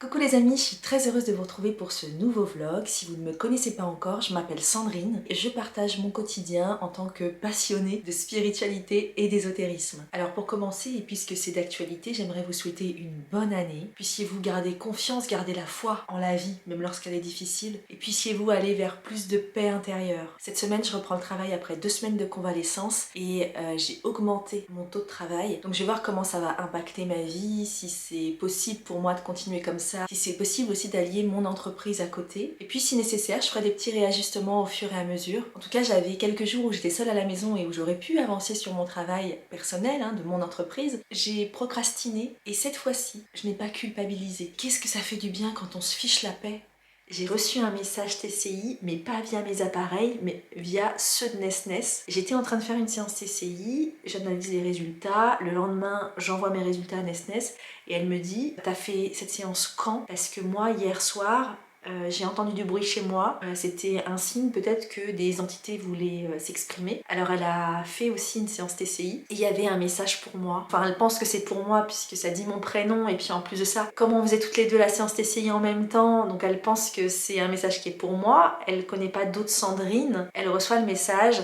Coucou les amis, je suis très heureuse de vous retrouver pour ce nouveau vlog. Si vous ne me connaissez pas encore, je m'appelle Sandrine et je partage mon quotidien en tant que passionnée de spiritualité et d'ésotérisme. Alors pour commencer, et puisque c'est d'actualité, j'aimerais vous souhaiter une bonne année. Puissiez-vous garder confiance, garder la foi en la vie, même lorsqu'elle est difficile, et puissiez-vous aller vers plus de paix intérieure. Cette semaine, je reprends le travail après 2 semaines de convalescence et j'ai augmenté mon taux de travail. Donc je vais voir comment ça va impacter ma vie, si c'est possible pour moi de continuer comme ça, si c'est possible aussi d'allier mon entreprise à côté. Et puis si nécessaire, je ferai des petits réajustements au fur et à mesure. En tout cas, j'avais quelques jours où j'étais seule à la maison et où j'aurais pu avancer sur mon travail personnel, de mon entreprise. J'ai procrastiné et cette fois-ci, je n'ai pas culpabilisé. Qu'est-ce que ça fait du bien quand on se fiche la paix? J'ai reçu un message TCI, mais pas via mes appareils, mais via ceux de NesNes. J'étais en train de faire une séance TCI, j'analyse les résultats, le lendemain j'envoie mes résultats à NesNes et elle me dit « T'as fait cette séance quand ?» Parce que moi, hier soir, j'ai entendu du bruit chez moi, c'était un signe peut-être que des entités voulaient s'exprimer. Alors elle a fait aussi une séance TCI et il y avait un message pour moi. Enfin elle pense que c'est pour moi puisque ça dit mon prénom et puis en plus de ça, comme on faisait toutes les deux la séance TCI en même temps, donc elle pense que c'est un message qui est pour moi. Elle connaît pas d'autres Sandrine, elle reçoit le message.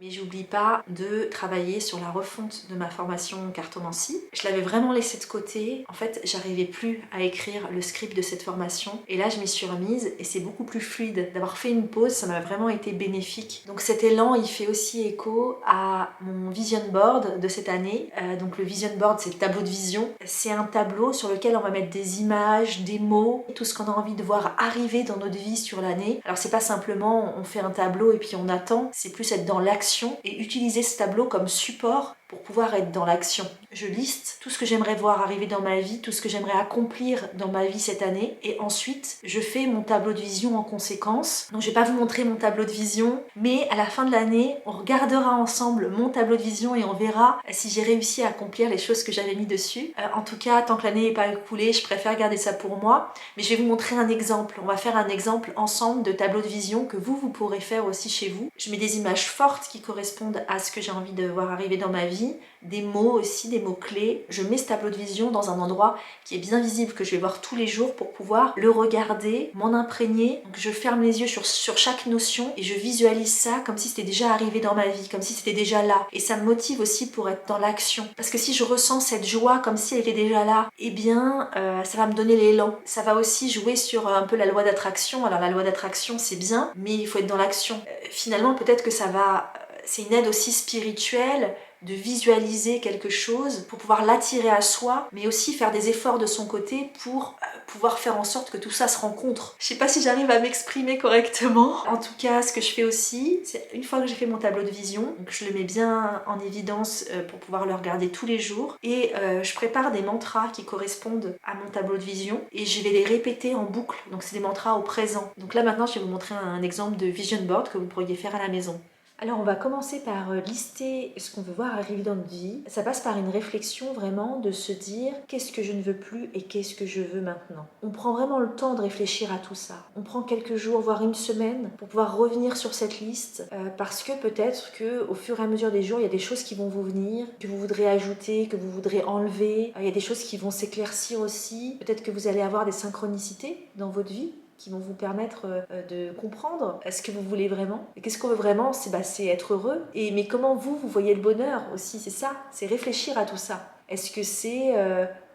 Mais j'oublie pas de travailler sur la refonte de ma formation cartomancie. Je l'avais vraiment laissé de côté. En fait, j'arrivais plus à écrire le script de cette formation. Et là, je m'y suis remise et c'est beaucoup plus fluide. D'avoir fait une pause, ça m'a vraiment été bénéfique. Donc cet élan, il fait aussi écho à mon vision board de cette année. Donc le vision board, c'est le tableau de vision. C'est un tableau sur lequel on va mettre des images, des mots, tout ce qu'on a envie de voir arriver dans notre vie sur l'année. Alors c'est pas simplement on fait un tableau et puis on attend, c'est plus être dans l'action et utiliser ce tableau comme support pour pouvoir être dans l'action. Je liste tout ce que j'aimerais voir arriver dans ma vie, tout ce que j'aimerais accomplir dans ma vie cette année et ensuite je fais mon tableau de vision en conséquence. Donc je vais pas vous montrer mon tableau de vision, mais à la fin de l'année, on regardera ensemble mon tableau de vision et on verra si j'ai réussi à accomplir les choses que j'avais mis dessus. En tout cas, tant que l'année n'est pas écoulée, je préfère garder ça pour moi, mais je vais vous montrer un exemple. On va faire un exemple ensemble de tableau de vision que vous pourrez faire aussi chez vous. Je mets des images fortes qui correspondent à ce que j'ai envie de voir arriver dans ma vie, des mots aussi, des mots clés. Je mets ce tableau de vision dans un endroit qui est bien visible, que je vais voir tous les jours pour pouvoir le regarder, m'en imprégner. Donc je ferme les yeux sur chaque notion et je visualise ça comme si c'était déjà arrivé dans ma vie, comme si c'était déjà là. Et ça me motive aussi pour être dans l'action. Parce que si je ressens cette joie comme si elle était déjà là, eh bien ça va me donner l'élan. Ça va aussi jouer sur un peu la loi d'attraction. Alors la loi d'attraction c'est bien, mais il faut être dans l'action. Finalement peut-être que ça va... C'est une aide aussi spirituelle de visualiser quelque chose pour pouvoir l'attirer à soi, mais aussi faire des efforts de son côté pour pouvoir faire en sorte que tout ça se rencontre. Je sais pas si j'arrive à m'exprimer correctement. En tout cas, ce que je fais aussi, c'est une fois que j'ai fait mon tableau de vision, donc je le mets bien en évidence pour pouvoir le regarder tous les jours, et je prépare des mantras qui correspondent à mon tableau de vision, et je vais les répéter en boucle, donc c'est des mantras au présent. Donc là maintenant, je vais vous montrer un exemple de vision board que vous pourriez faire à la maison. Alors on va commencer par lister ce qu'on veut voir arriver dans notre vie. Ça passe par une réflexion vraiment de se dire qu'est-ce que je ne veux plus et qu'est-ce que je veux maintenant. On prend vraiment le temps de réfléchir à tout ça. On prend quelques jours, voire une semaine pour pouvoir revenir sur cette liste parce que peut-être qu'au fur et à mesure des jours, il y a des choses qui vont vous venir, que vous voudrez ajouter, que vous voudrez enlever. Il y a des choses qui vont s'éclaircir aussi. Peut-être que vous allez avoir des synchronicités dans votre vie qui vont vous permettre de comprendre ce que vous voulez vraiment. Et qu'est-ce qu'on veut vraiment, c'est être heureux. Mais comment vous voyez le bonheur aussi, c'est ça, c'est réfléchir à tout ça. Est-ce que c'est,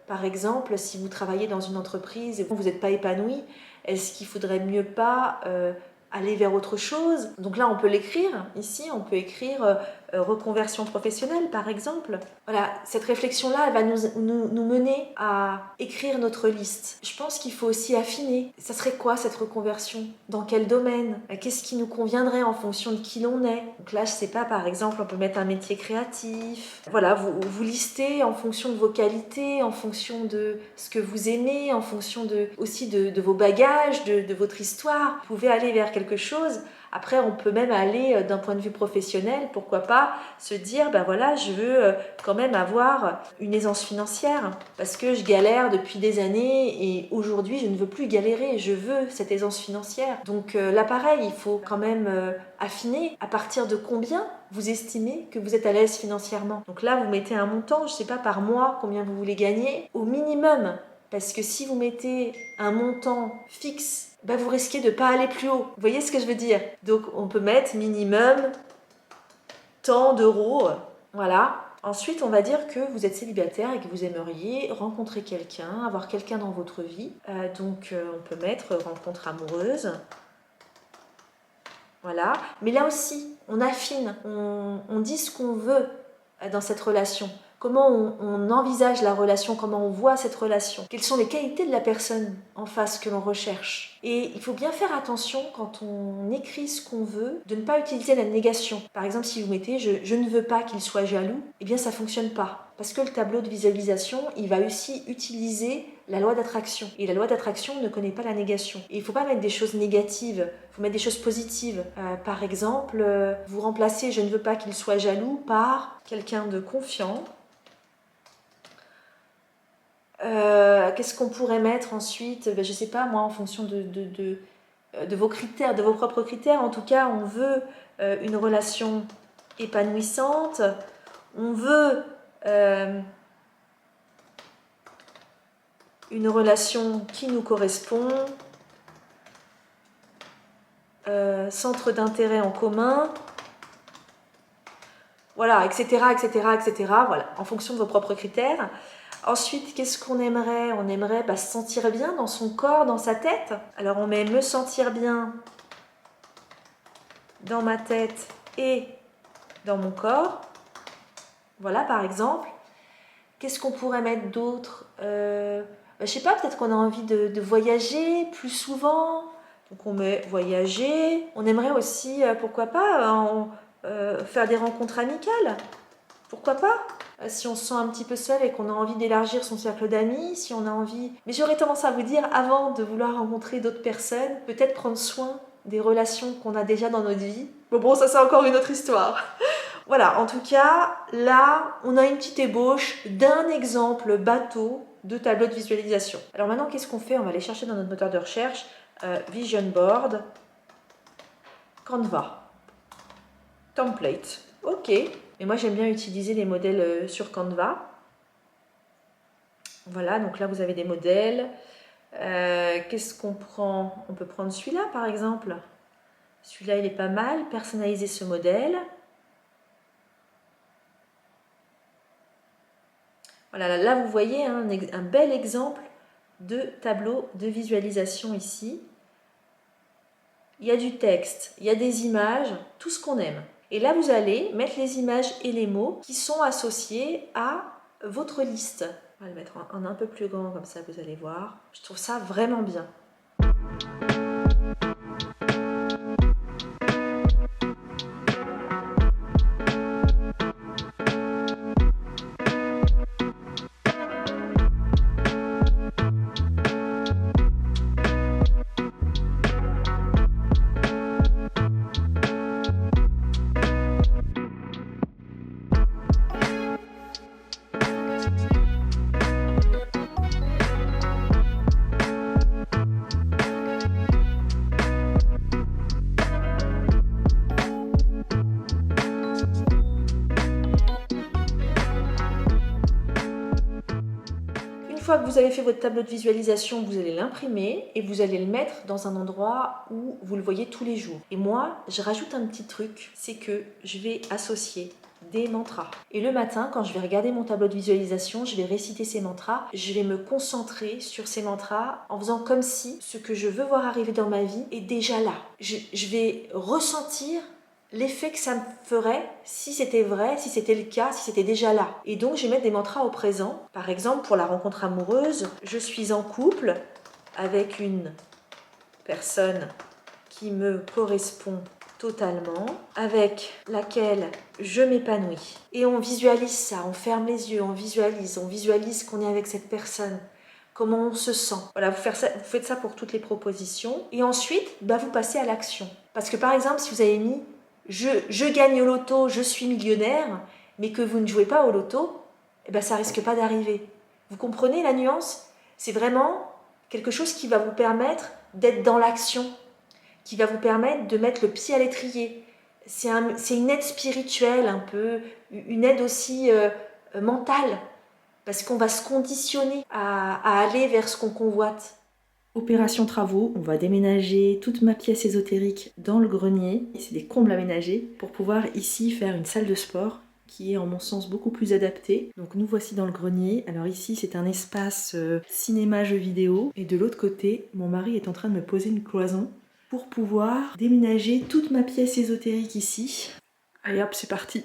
par exemple, si vous travaillez dans une entreprise et vous n'êtes pas épanoui, est-ce qu'il faudrait mieux pas aller vers autre chose? Donc là, on peut l'écrire. Ici, on peut écrire reconversion professionnelle, par exemple. Voilà, cette réflexion-là, elle va nous mener à écrire notre liste. Je pense qu'il faut aussi affiner. Ça serait quoi, cette reconversion? Dans quel domaine? Qu'est-ce qui nous conviendrait en fonction de qui l'on est? Donc là, je sais pas, par exemple, on peut mettre un métier créatif. Voilà, vous listez en fonction de vos qualités, en fonction de ce que vous aimez, en fonction aussi de vos bagages, de votre histoire. Vous pouvez aller vers quelque chose Après, on peut même aller d'un point de vue professionnel, pourquoi pas se dire, ben voilà, je veux quand même avoir une aisance financière parce que je galère depuis des années et aujourd'hui, je ne veux plus galérer, je veux cette aisance financière. Donc là, pareil, il faut quand même affiner à partir de combien vous estimez que vous êtes à l'aise financièrement. Donc là, vous mettez un montant, je ne sais pas, par mois, combien vous voulez gagner, au minimum. Parce que si vous mettez un montant fixe, ben vous risquez de ne pas aller plus haut. Vous voyez ce que je veux dire? Donc on peut mettre minimum tant d'euros. Voilà. Ensuite, on va dire que vous êtes célibataire et que vous aimeriez rencontrer quelqu'un, avoir quelqu'un dans votre vie. Donc on peut mettre rencontre amoureuse. Voilà. Mais là aussi, on affine, on dit ce qu'on veut dans cette relation. Comment on envisage la relation, comment on voit cette relation. Quelles sont les qualités de la personne en face que l'on recherche. Et il faut bien faire attention quand on écrit ce qu'on veut, de ne pas utiliser la négation. Par exemple, si vous mettez « je ne veux pas qu'il soit jaloux », eh bien ça ne fonctionne pas. Parce que le tableau de visualisation, il va aussi utiliser la loi d'attraction. Et la loi d'attraction ne connaît pas la négation. Et il ne faut pas mettre des choses négatives, il faut mettre des choses positives. Par exemple, vous remplacez « je ne veux pas qu'il soit jaloux » par quelqu'un de confiant. Qu'est-ce qu'on pourrait mettre ensuite? Je ne sais pas, moi, en fonction de vos critères, de vos propres critères. En tout cas, on veut une relation épanouissante. On veut une relation qui nous correspond. Centre d'intérêt en commun. Voilà, etc., etc., etc. Voilà, en fonction de vos propres critères. Ensuite, qu'est-ce qu'on aimerait? On aimerait se sentir bien dans son corps, dans sa tête. Alors on met me sentir bien dans ma tête et dans mon corps. Voilà, par exemple. Qu'est-ce qu'on pourrait mettre d'autre? Je sais pas, peut-être qu'on a envie de voyager plus souvent. Donc on met voyager. On aimerait aussi, pourquoi pas, faire des rencontres amicales. Pourquoi pas? Si on se sent un petit peu seul et qu'on a envie d'élargir son cercle d'amis, si on a envie... Mais j'aurais tendance à vous dire, avant de vouloir rencontrer d'autres personnes, peut-être prendre soin des relations qu'on a déjà dans notre vie. Bon, ça c'est encore une autre histoire. Voilà, en tout cas, là, on a une petite ébauche d'un exemple bateau de tableau de visualisation. Alors maintenant, qu'est-ce qu'on fait? On va aller chercher dans notre moteur de recherche Vision Board, Canva, Template. Ok. Et moi, j'aime bien utiliser les modèles sur Canva. Voilà, donc là, vous avez des modèles. Qu'est-ce qu'on prend? On peut prendre celui-là, par exemple. Celui-là, il est pas mal. Personnaliser ce modèle. Voilà, là, vous voyez un bel exemple de tableau de visualisation ici. Il y a du texte, il y a des images, tout ce qu'on aime. Et là, vous allez mettre les images et les mots qui sont associés à votre liste. On va le mettre en un peu plus grand, comme ça vous allez voir. Je trouve ça vraiment bien. Une fois que vous avez fait votre tableau de visualisation, vous allez l'imprimer et vous allez le mettre dans un endroit où vous le voyez tous les jours. Et moi, je rajoute un petit truc, c'est que je vais associer des mantras. Et le matin, quand je vais regarder mon tableau de visualisation, je vais réciter ces mantras, je vais me concentrer sur ces mantras en faisant comme si ce que je veux voir arriver dans ma vie est déjà là. Je vais ressentir l'effet que ça me ferait si c'était vrai, si c'était le cas, si c'était déjà là. Et donc, je vais mettre des mantras au présent. Par exemple, pour la rencontre amoureuse, je suis en couple avec une personne qui me correspond totalement, avec laquelle je m'épanouis. Et on visualise ça, on ferme les yeux, on visualise qu'on est avec cette personne. Comment on se sent. Voilà, vous faites ça pour toutes les propositions. Et ensuite, vous passez à l'action. Parce que par exemple, si vous avez mis je gagne au loto, je suis millionnaire, mais que vous ne jouez pas au loto, eh ben ça risque pas d'arriver. Vous comprenez la nuance? C'est vraiment quelque chose qui va vous permettre d'être dans l'action, qui va vous permettre de mettre le pied à l'étrier. C'est une aide spirituelle un peu, une aide aussi mentale, parce qu'on va se conditionner à aller vers ce qu'on convoite. Opération travaux, on va déménager toute ma pièce ésotérique dans le grenier. C'est des combles aménagés pour pouvoir ici faire une salle de sport qui est en mon sens beaucoup plus adaptée. Donc nous voici dans le grenier. Alors ici c'est un espace cinéma jeux vidéo et de l'autre côté mon mari est en train de me poser une cloison pour pouvoir déménager toute ma pièce ésotérique ici. Allez hop, c'est parti.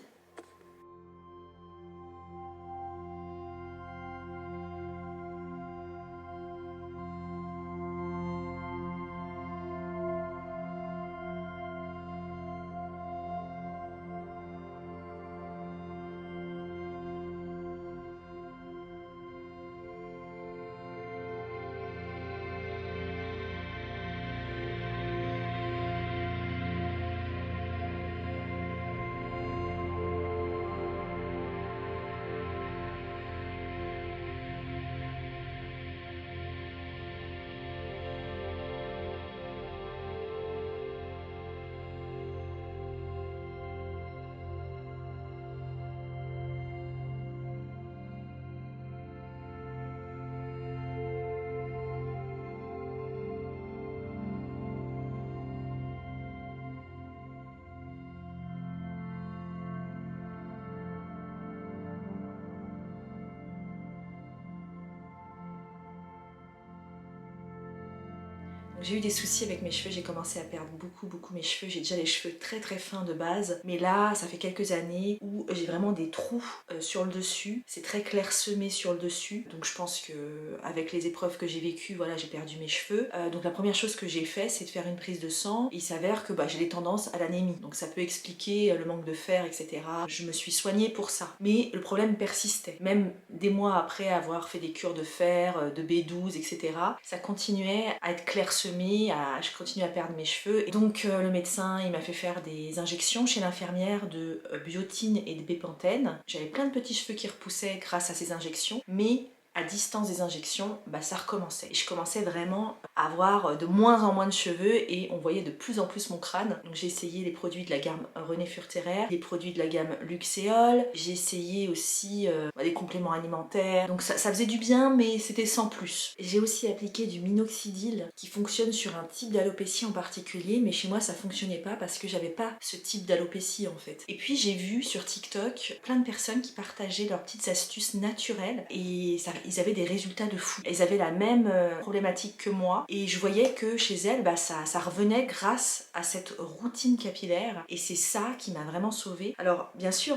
J'ai eu des soucis avec mes cheveux, j'ai commencé à perdre beaucoup mes cheveux. J'ai déjà les cheveux très fins de base. Mais là, ça fait quelques années où j'ai vraiment des trous sur le dessus. C'est très clairsemé sur le dessus. Donc je pense que avec les épreuves que j'ai vécues, voilà, j'ai perdu mes cheveux. Donc la première chose que j'ai fait, c'est de faire une prise de sang. Il s'avère que j'ai des tendances à l'anémie. Donc ça peut expliquer le manque de fer, etc. Je me suis soignée pour ça. Mais le problème persistait. Même des mois après avoir fait des cures de fer, de B12, etc. Ça continuait à être clairsemé. Je continue à perdre mes cheveux. Et donc le médecin il m'a fait faire des injections chez l'infirmière de biotine et de bépantène. J'avais plein de petits cheveux qui repoussaient grâce à ces injections, mais à distance des injections, ça recommençait. Et je commençais vraiment à avoir de moins en moins de cheveux et on voyait de plus en plus mon crâne. Donc j'ai essayé les produits de la gamme René Furterer, les produits de la gamme Luxéol, j'ai essayé aussi des compléments alimentaires. Donc ça faisait du bien, mais c'était sans plus. J'ai aussi appliqué du minoxidil qui fonctionne sur un type d'alopécie en particulier, mais chez moi ça fonctionnait pas parce que j'avais pas ce type d'alopécie en fait. Et puis j'ai vu sur TikTok plein de personnes qui partageaient leurs petites astuces naturelles et ils avaient des résultats de fou. Elles avaient la même problématique que moi et je voyais que chez elles ça revenait grâce à cette routine capillaire et c'est ça qui m'a vraiment sauvée. Alors bien sûr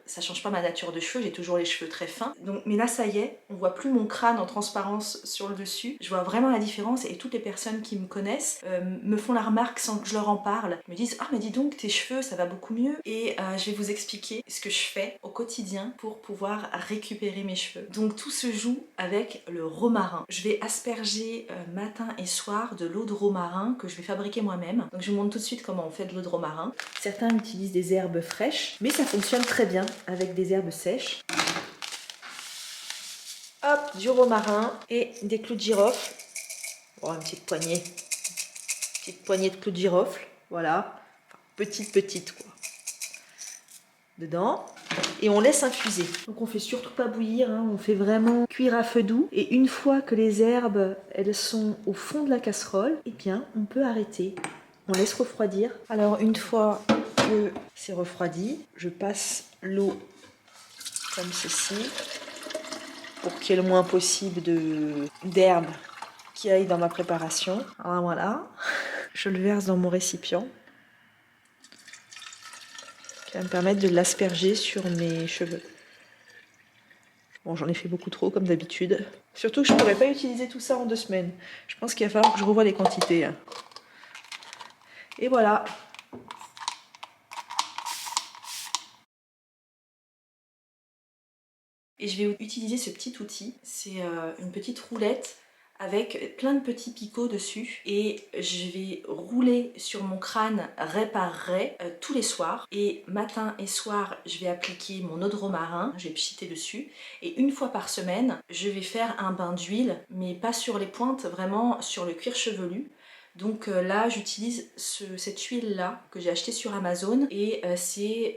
ça change pas ma nature de cheveux, j'ai toujours les cheveux très fins, donc, mais là ça y est, on voit plus mon crâne en transparence sur le dessus, je vois vraiment la différence et toutes les personnes qui me connaissent me font la remarque sans que je leur en parle, me disent ah mais dis donc tes cheveux ça va beaucoup mieux et je vais vous expliquer ce que je fais au quotidien pour pouvoir récupérer mes cheveux. Donc tout se joue avec le romarin. Je vais asperger matin et soir de l'eau de romarin que je vais fabriquer moi-même. Donc je vous montre tout de suite comment on fait de l'eau de romarin. Certains utilisent des herbes fraîches, mais ça fonctionne très bien avec des herbes sèches. Hop, du romarin et des clous de girofle. Oh, une petite poignée de clous de girofle, voilà. Enfin, petite quoi. Dedans. Et on laisse infuser. Donc on fait surtout pas bouillir, on fait vraiment cuire à feu doux. Et une fois que les herbes, elles sont au fond de la casserole, eh bien on peut arrêter. On laisse refroidir. Alors une fois que c'est refroidi, je passe l'eau comme ceci pour qu'il y ait le moins possible d'herbes qui aillent dans ma préparation. Alors voilà, je le verse dans mon récipient qui va me permettre de l'asperger sur mes cheveux. Bon, j'en ai fait beaucoup trop comme d'habitude. Surtout que je ne pourrais pas utiliser tout ça en 2 semaines. Je pense qu'il va falloir que je revoie les quantités. Et voilà. Et je vais utiliser ce petit outil. C'est une petite roulette avec plein de petits picots dessus et je vais rouler sur mon crâne raie par raie tous les soirs et matin et soir je vais appliquer mon eau de romarin, je vais pchiter dessus et une fois par semaine je vais faire un bain d'huile mais pas sur les pointes, vraiment sur le cuir chevelu. Donc là j'utilise cette huile là que j'ai achetée sur Amazon et c'est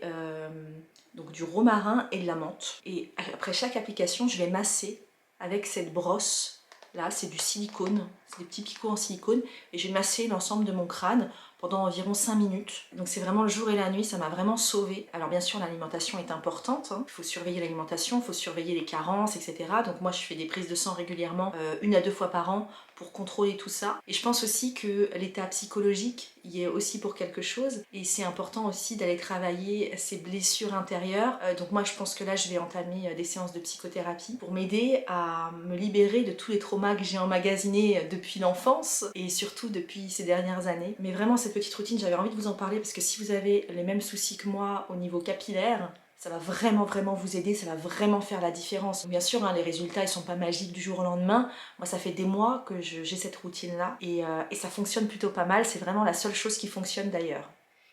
donc du romarin et de la menthe et après chaque application je vais masser avec cette brosse. Là, c'est du silicone, c'est des petits picots en silicone et je vais masser l'ensemble de mon crâne pendant environ 5 minutes. Donc c'est vraiment le jour et la nuit, ça m'a vraiment sauvée. Alors bien sûr, l'alimentation est importante, hein. Il faut surveiller l'alimentation, il faut surveiller les carences, etc. Donc moi, je fais des prises de sang régulièrement, 1 à 2 fois par an pour contrôler tout ça. Et je pense aussi que l'état psychologique y est aussi pour quelque chose et c'est important aussi d'aller travailler ses blessures intérieures. Donc moi, je pense que là, je vais entamer des séances de psychothérapie pour m'aider à me libérer de tous les traumas que j'ai emmagasinés depuis l'enfance et surtout depuis ces dernières années. Mais vraiment, cette petite routine, j'avais envie de vous en parler parce que si vous avez les mêmes soucis que moi au niveau capillaire, ça va vraiment vous aider, ça va vraiment faire la différence. Bien sûr, hein, les résultats ils sont pas magiques du jour au lendemain. Moi ça fait des mois que j'ai cette routine là et ça fonctionne plutôt pas mal, c'est vraiment la seule chose qui fonctionne d'ailleurs.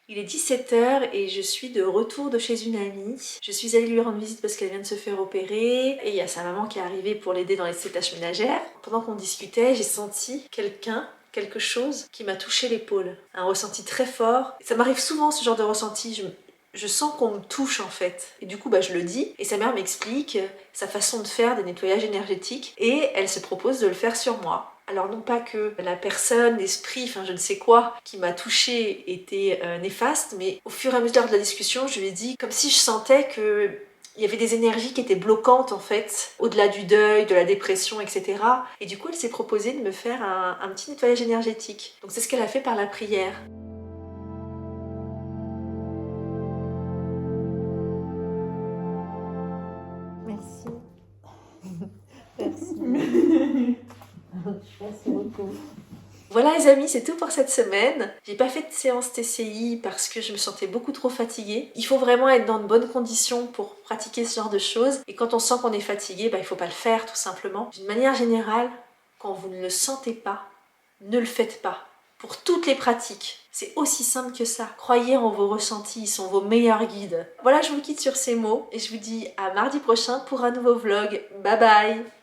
Il est 17 h et je suis de retour de chez une amie. Je suis allée lui rendre visite parce qu'elle vient de se faire opérer et il y a sa maman qui est arrivée pour l'aider dans les tâches ménagères. Pendant qu'on discutait, j'ai senti quelque chose qui m'a touché l'épaule. Un ressenti très fort. Ça m'arrive souvent ce genre de ressenti, je sens qu'on me touche en fait. Et du coup, je le dis. Et sa mère m'explique sa façon de faire des nettoyages énergétiques. Et elle se propose de le faire sur moi. Alors non pas que la personne, l'esprit, enfin je ne sais quoi, qui m'a touchée était néfaste. Mais au fur et à mesure de la discussion, je lui ai dit comme si je sentais que il y avait des énergies qui étaient bloquantes en fait, au-delà du deuil, de la dépression, etc. Et du coup, elle s'est proposée de me faire un petit nettoyage énergétique. Donc c'est ce qu'elle a fait par la prière. Merci. Merci. Merci beaucoup. Voilà les amis, c'est tout pour cette semaine. J'ai pas fait de séance TCI parce que je me sentais beaucoup trop fatiguée. Il faut vraiment être dans de bonnes conditions pour pratiquer ce genre de choses. Et quand on sent qu'on est fatigué, il faut pas le faire tout simplement. D'une manière générale, quand vous ne le sentez pas, ne le faites pas. Pour toutes les pratiques, c'est aussi simple que ça. Croyez en vos ressentis, ils sont vos meilleurs guides. Voilà, je vous quitte sur ces mots et je vous dis à mardi prochain pour un nouveau vlog. Bye bye!